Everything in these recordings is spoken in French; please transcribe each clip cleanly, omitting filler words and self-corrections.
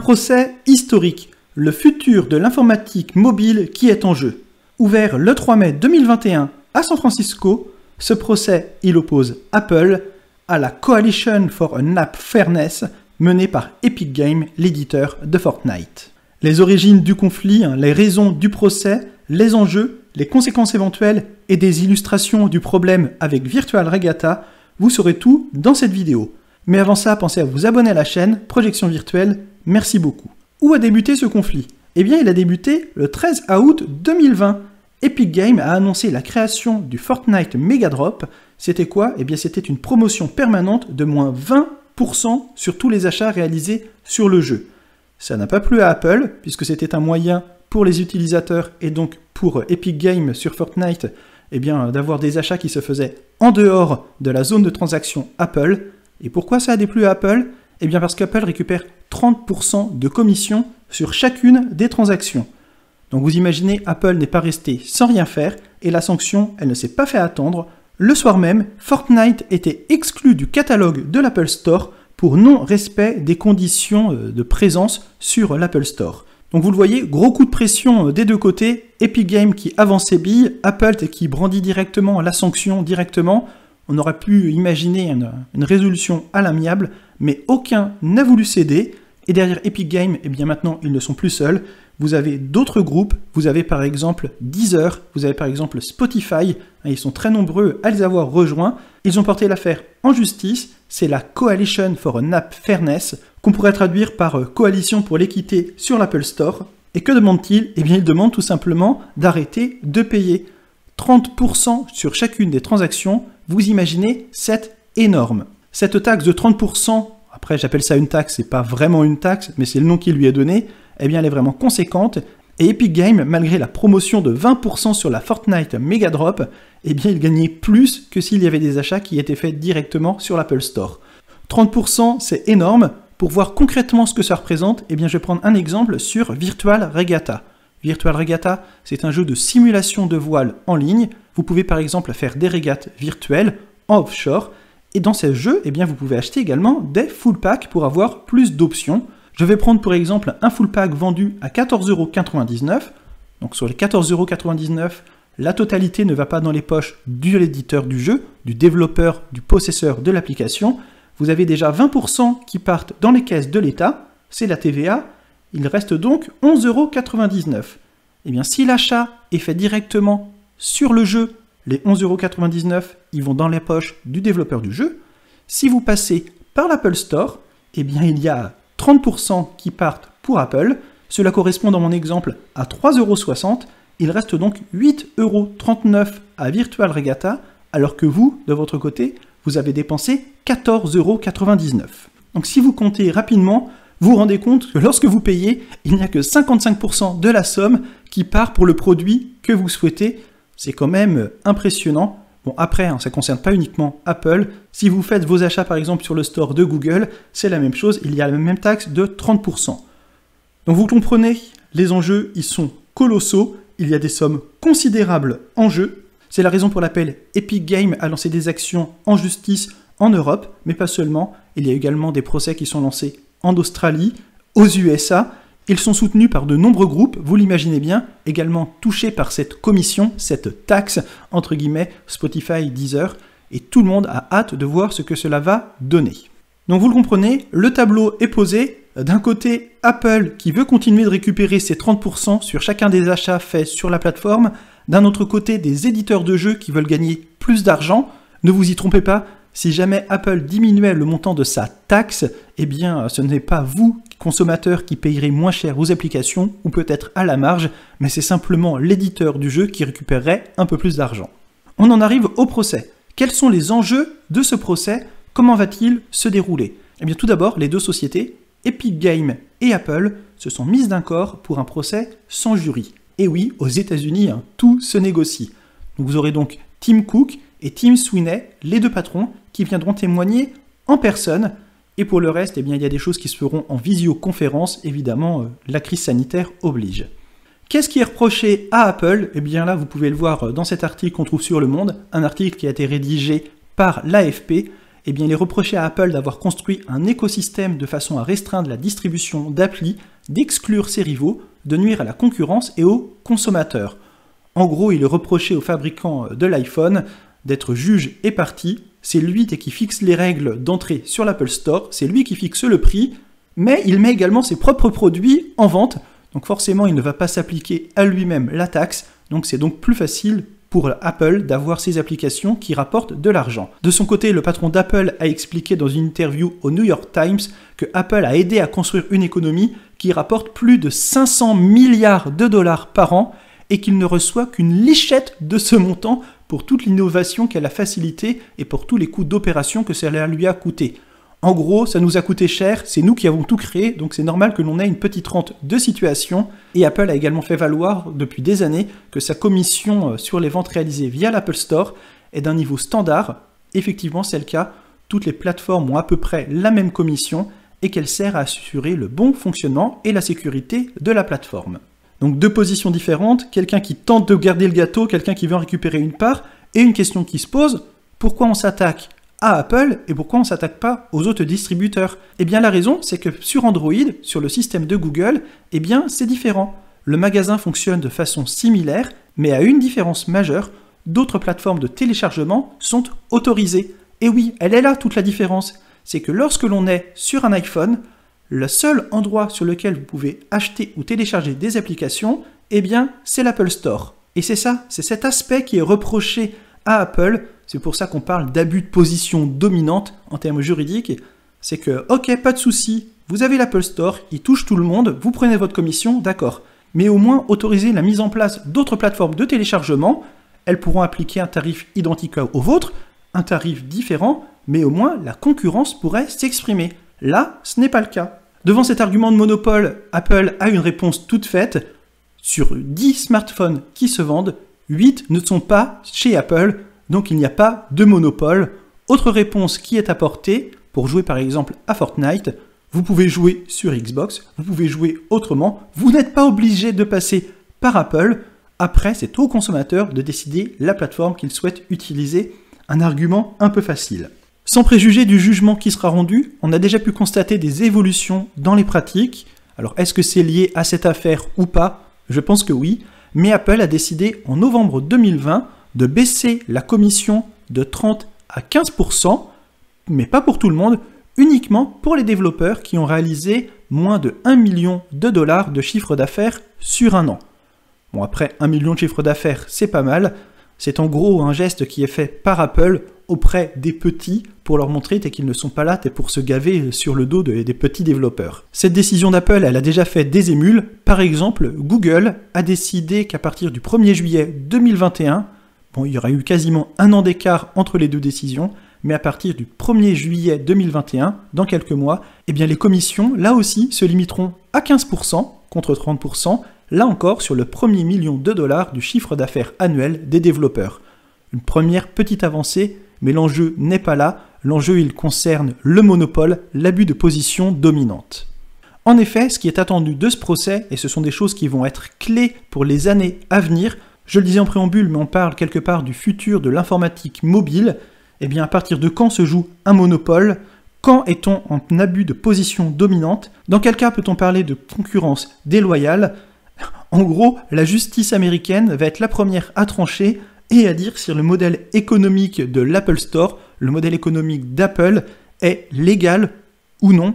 procès historique, le futur de l'informatique mobile qui est en jeu. Ouvert le 3 mai 2021 à San Francisco, ce procès, il oppose Apple à la Coalition for an App Fairness menée par Epic Games, l'éditeur de Fortnite. Les origines du conflit, les raisons du procès, les enjeux, les conséquences éventuelles et des illustrations du problème avec Virtual Regatta, vous saurez tout dans cette vidéo. Mais avant ça, pensez à vous abonner à la chaîne Projection Virtuelle, merci beaucoup. Où a débuté ce conflit? Eh bien, il a débuté le 13 août 2020. Epic Games a annoncé la création du Fortnite Mega Drop. C'était quoi? Eh bien, c'était une promotion permanente de moins 20% sur tous les achats réalisés sur le jeu. Ça n'a pas plu à Apple, puisque c'était un moyen pour les utilisateurs et donc pour Epic Games sur Fortnite, eh bien, d'avoir des achats qui se faisaient en dehors de la zone de transaction Apple. Et pourquoi ça a déplu à Apple? Eh bien, parce qu'Apple récupère 30% de commission sur chacune des transactions. Donc vous imaginez, Apple n'est pas resté sans rien faire, et la sanction, elle ne s'est pas fait attendre. Le soir même, Fortnite était exclu du catalogue de l'Apple Store pour non-respect des conditions de présence sur l'Apple Store. Donc vous le voyez, gros coup de pression des deux côtés, Epic Games qui avance ses billes, Apple qui brandit directement la sanction directement. On aurait pu imaginer une résolution à l'amiable, mais aucun n'a voulu céder. Et derrière Epic Games, eh bien maintenant, ils ne sont plus seuls. Vous avez d'autres groupes, vous avez par exemple Deezer, vous avez par exemple Spotify, ils sont très nombreux à les avoir rejoints. Ils ont porté l'affaire en justice, c'est la Coalition for an App Fairness, qu'on pourrait traduire par Coalition pour l'équité sur l'Apple Store. Et que demandent-ils? Eh bien, ils demandent tout simplement d'arrêter de payer 30% sur chacune des transactions. Vous imaginez, c'est énorme. Cette taxe de 30%, après j'appelle ça une taxe, c'est pas vraiment une taxe, mais c'est le nom qui lui est donné, eh bien elle est vraiment conséquente. Et Epic Games, malgré la promotion de 20% sur la Fortnite Mega Drop, eh bien il gagnait plus que s'il y avait des achats qui étaient faits directement sur l'Apple Store. 30%, c'est énorme. Pour voir concrètement ce que ça représente, eh bien je vais prendre un exemple sur Virtual Regatta. Virtual Regatta, c'est un jeu de simulation de voile en ligne. Vous pouvez par exemple faire des régates virtuelles en offshore. Et dans ces jeux, eh bien, vous pouvez acheter également des full packs pour avoir plus d'options. Je vais prendre pour exemple un full pack vendu à 14,99 €. Donc sur les 14,99 €, la totalité ne va pas dans les poches de l'éditeur du jeu, du développeur, du possesseur de l'application. Vous avez déjà 20% qui partent dans les caisses de l'État, c'est la TVA. Il reste donc 11,99 €. Eh bien, si l'achat est fait directement sur le jeu, les 11,99 €, ils vont dans les poches du développeur du jeu. Si vous passez par l'Apple Store, eh bien, il y a 30% qui partent pour Apple. Cela correspond dans mon exemple à 3,60 €. Il reste donc 8,39 € à Virtual Regatta, alors que vous, de votre côté, vous avez dépensé 14,99 €. Donc si vous comptez rapidement, vous vous rendez compte que lorsque vous payez, il n'y a que 55% de la somme qui part pour le produit que vous souhaitez. C'est quand même impressionnant. Bon, après, ça ne concerne pas uniquement Apple. Si vous faites vos achats, par exemple, sur le store de Google, c'est la même chose. Il y a la même taxe de 30%. Donc, vous comprenez, les enjeux, ils sont colossaux. Il y a des sommes considérables en jeu. C'est la raison pour laquelle Epic Games a lancé des actions en justice en Europe, mais pas seulement. Il y a également des procès qui sont lancés en Australie, aux USA. Ils sont soutenus par de nombreux groupes, vous l'imaginez bien, également touchés par cette commission, cette taxe, entre guillemets, Spotify, Deezer, et tout le monde a hâte de voir ce que cela va donner. Donc vous le comprenez, le tableau est posé. D'un côté, Apple qui veut continuer de récupérer ses 30% sur chacun des achats faits sur la plateforme. D'un autre côté, des éditeurs de jeux qui veulent gagner plus d'argent. Ne vous y trompez pas, si jamais Apple diminuait le montant de sa taxe, eh bien ce n'est pas vous, consommateurs, qui payerez moins cher vos applications, ou peut-être à la marge, mais c'est simplement l'éditeur du jeu qui récupérerait un peu plus d'argent. On en arrive au procès. Quels sont les enjeux de ce procès? Comment va-t-il se dérouler? Eh bien tout d'abord, les deux sociétés, Epic Games et Apple, se sont mises d'accord pour un procès sans jury. Et oui, aux États-Unis, tout se négocie. Donc vous aurez donc Tim Cook et Tim Sweeney, les deux patrons, qui viendront témoigner en personne. Et pour le reste, eh bien, il y a des choses qui se feront en visioconférence. Évidemment, la crise sanitaire oblige. Qu'est-ce qui est reproché à Apple? Eh bien là, vous pouvez le voir dans cet article qu'on trouve sur Le Monde, un article qui a été rédigé par l'AFP. eh bien, il est reproché à Apple d'avoir construit un écosystème de façon à restreindre la distribution d'applis, d'exclure ses rivaux, de nuire à la concurrence et aux consommateurs. En gros, il est reproché au fabricant de l'iPhone d'être juge et partie. C'est lui qui fixe les règles d'entrée sur l'Apple Store, c'est lui qui fixe le prix, mais il met également ses propres produits en vente. Donc forcément, il ne va pas s'appliquer à lui-même la taxe, donc c'est donc plus facile pour Apple d'avoir ces applications qui rapportent de l'argent. De son côté, le patron d'Apple a expliqué dans une interview au New York Times que Apple a aidé à construire une économie qui rapporte plus de 500 milliards de dollars par an et qu'il ne reçoit qu'une lichette de ce montant pour toute l'innovation qu'elle a facilitée et pour tous les coûts d'opération que cela lui a coûté. En gros, ça nous a coûté cher, c'est nous qui avons tout créé, donc c'est normal que l'on ait une petite rente de situation. Et Apple a également fait valoir depuis des années que sa commission sur les ventes réalisées via l'Apple Store est d'un niveau standard. Effectivement, c'est le cas, toutes les plateformes ont à peu près la même commission et qu'elle sert à assurer le bon fonctionnement et la sécurité de la plateforme. Donc deux positions différentes, quelqu'un qui tente de garder le gâteau, quelqu'un qui veut en récupérer une part, et une question qui se pose, pourquoi on s'attaque à Apple et pourquoi on ne s'attaque pas aux autres distributeurs? Eh bien la raison, c'est que sur Android, sur le système de Google, eh bien c'est différent. Le magasin fonctionne de façon similaire, mais à une différence majeure, d'autres plateformes de téléchargement sont autorisées. Et oui, elle est là toute la différence. C'est que lorsque l'on est sur un iPhone, le seul endroit sur lequel vous pouvez acheter ou télécharger des applications, eh bien c'est l'Apple Store. Et c'est ça, c'est cet aspect qui est reproché à Apple. C'est pour ça qu'on parle d'abus de position dominante en termes juridiques. C'est que, ok, pas de souci, vous avez l'Apple Store, il touche tout le monde, vous prenez votre commission, d'accord. Mais au moins, autoriser la mise en place d'autres plateformes de téléchargement, elles pourront appliquer un tarif identique au vôtre, un tarif différent, mais au moins la concurrence pourrait s'exprimer. Là, ce n'est pas le cas. Devant cet argument de monopole, Apple a une réponse toute faite. Sur 10 smartphones qui se vendent, 8 ne sont pas chez Apple, donc il n'y a pas de monopole. Autre réponse qui est apportée, pour jouer par exemple à Fortnite, vous pouvez jouer sur Xbox, vous pouvez jouer autrement, vous n'êtes pas obligé de passer par Apple. Après, c'est au consommateur de décider la plateforme qu'il souhaite utiliser. Un argument un peu facile. Sans préjuger du jugement qui sera rendu, on a déjà pu constater des évolutions dans les pratiques. Alors est-ce que c'est lié à cette affaire ou pas? Je pense que oui, mais Apple a décidé en novembre 2020 de baisser la commission de 30 à 15%, mais pas pour tout le monde, uniquement pour les développeurs qui ont réalisé moins de 1 million de dollars de chiffre d'affaires sur un an. Bon, après 1 million de chiffre d'affaires, c'est pas mal. C'est en gros un geste qui est fait par Apple auprès des petits pour leur montrer qu'ils ne sont pas là pour se gaver sur le dos des petits développeurs. Cette décision d'Apple, elle a déjà fait des émules. Par exemple, Google a décidé qu'à partir du 1er juillet 2021, il y aura eu quasiment un an d'écart entre les deux décisions, mais à partir du 1er juillet 2021, dans quelques mois, eh bien les commissions, là aussi, se limiteront à 15% contre 30%, là encore sur le premier million de dollars du chiffre d'affaires annuel des développeurs. Une première petite avancée, mais l'enjeu n'est pas là, l'enjeu il concerne le monopole, l'abus de position dominante. En effet, ce qui est attendu de ce procès, et ce sont des choses qui vont être clés pour les années à venir, je le disais en préambule, mais on parle quelque part du futur de l'informatique mobile, eh bien à partir de quand se joue un monopole? Quand est-on en abus de position dominante? Dans quel cas peut-on parler de concurrence déloyale? En gros, la justice américaine va être la première à trancher et à dire si le modèle économique de l'Apple Store, le modèle économique d'Apple, est légal ou non.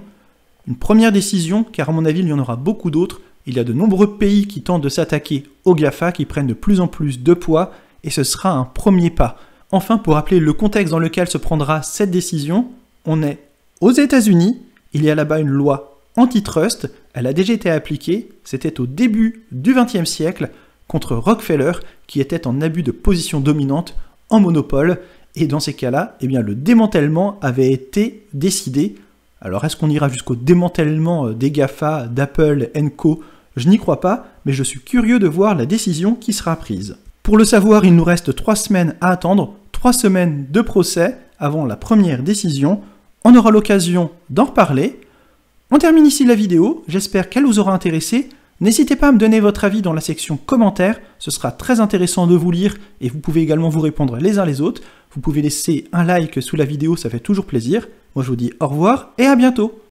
Une première décision, car à mon avis, il y en aura beaucoup d'autres. Il y a de nombreux pays qui tentent de s'attaquer aux GAFA, qui prennent de plus en plus de poids, et ce sera un premier pas. Enfin, pour rappeler le contexte dans lequel se prendra cette décision, on est aux États-Unis, il y a là-bas une loi antitrust, elle a déjà été appliquée, c'était au début du XXe siècle, contre Rockefeller, qui était en abus de position dominante, en monopole, et dans ces cas-là, eh bien, le démantèlement avait été décidé. Alors est-ce qu'on ira jusqu'au démantèlement des GAFA, d'Apple, &Co? Je n'y crois pas, mais je suis curieux de voir la décision qui sera prise. Pour le savoir, il nous reste 3 semaines à attendre, 3 semaines de procès avant la première décision. On aura l'occasion d'en reparler. On termine ici la vidéo, j'espère qu'elle vous aura intéressé. N'hésitez pas à me donner votre avis dans la section commentaires, ce sera très intéressant de vous lire et vous pouvez également vous répondre les uns les autres. Vous pouvez laisser un like sous la vidéo, ça fait toujours plaisir. Moi je vous dis au revoir et à bientôt.